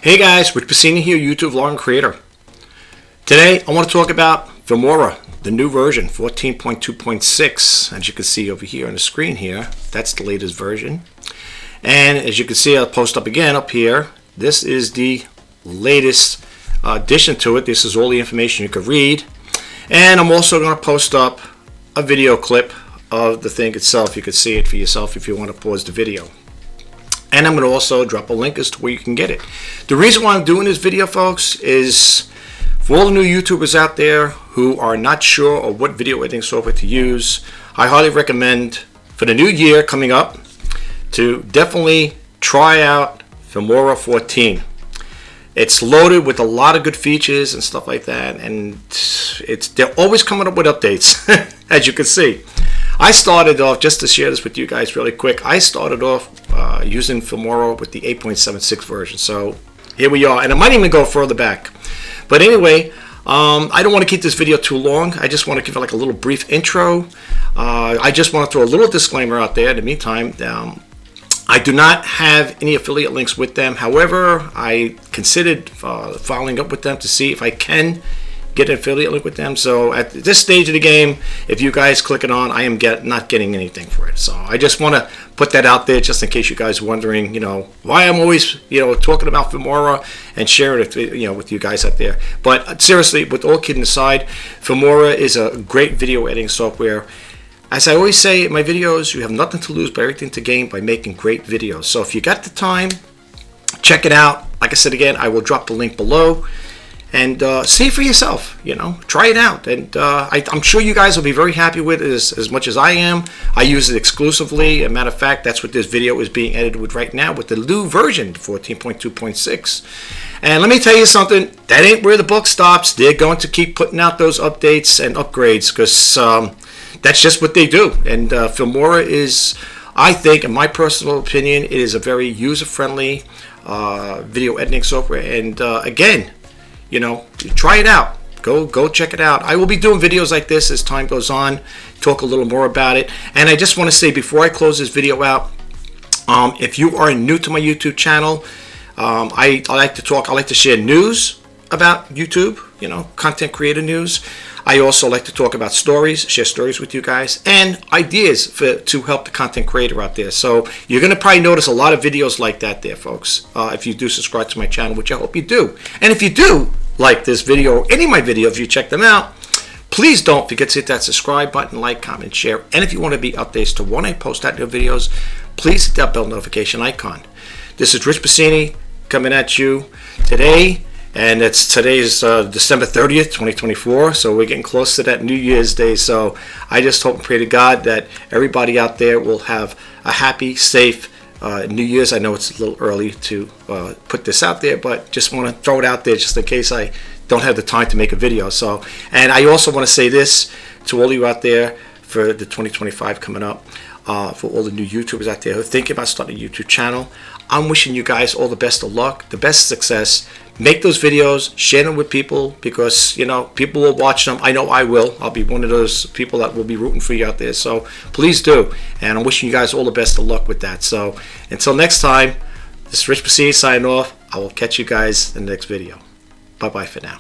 Hey guys, Rich Pacini here, YouTube vlog and creator. Today I want to talk about Filmora, the new version 14.2.6. As you can see over here on the screen here, that's the latest version. And as you can see, I'll post up again up here. This is the latest addition to it. This is all the information you could read. And I'm also going to post up a video clip of the thing itself. You can see it for yourself if you want to pause the video. And I'm going to also drop a link as to where you can get it. The reason why I'm doing this video, folks, is for all the new YouTubers out there who are not sure of what video editing software to use, I highly recommend for the new year coming up to definitely try out Filmora 14. It's loaded with a lot of good features and stuff like that, and they're always coming up with updates, as you can see. I started off, just to share this with you guys really quick, I started off using Filmora with the 8.76 version. So here we are, and I might even go further back. But anyway, I don't want to keep this video too long. I just want to give it like a little brief intro. I just want to throw a little disclaimer out there in the meantime. I do not have any affiliate links with them. However, I considered following up with them to see if I can get an affiliate link with them. So at this stage of the game, if you guys click it on, I am not getting anything for it. So I just want to put that out there just in case you guys are wondering, why I'm always, talking about Filmora and sharing it, with you guys out there. But seriously, with all kidding aside, Filmora is a great video editing software. As I always say in my videos, you have nothing to lose but everything to gain by making great videos. So if you got the time, check it out. Like I said again, I will drop the link below. And see for yourself, try it out. And I'm sure you guys will be very happy with it as much as I am. I use it exclusively. As a matter of fact, that's what this video is being edited with right now with the new version, 14.2.6. And let me tell you something, that ain't where the buck stops. They're going to keep putting out those updates and upgrades because that's just what they do. And Filmora is, I think, in my personal opinion, it is a very user-friendly video editing software. And again, try it out. Go check it out. I will be doing videos like this as time goes on, talk a little more about it. And I just want to say before I close this video out, if you are new to my YouTube channel, I like to share news about YouTube, content creator news. I also like to talk about stories, share stories with you guys, and ideas to help the content creator out there. So you're going to probably notice a lot of videos like that there, folks, if you do subscribe to my channel, which I hope you do. And if you do like this video or any of my videos, if you check them out, please don't forget to hit that subscribe button, like, comment, share. And if you want to be updates to when I post out new videos, please hit that bell notification icon. This is Rich Pacini coming at you today. And today's December 30th, 2024, so we're getting close to that New Year's Day. So I just hope and pray to God that everybody out there will have a happy, safe New Year's. I know it's a little early to put this out there, but just want to throw it out there just in case I don't have the time to make a video. So, and I also want to say this to all of you out there for the 2025 coming up, for all the new YouTubers out there who are thinking about starting a YouTube channel. I'm wishing you guys all the best of luck, the best success. Make those videos, share them with people because, people will watch them. I know I will. I'll be one of those people that will be rooting for you out there. So please do. And I'm wishing you guys all the best of luck with that. So until next time, this is Rich Pacini signing off. I will catch you guys in the next video. Bye-bye for now.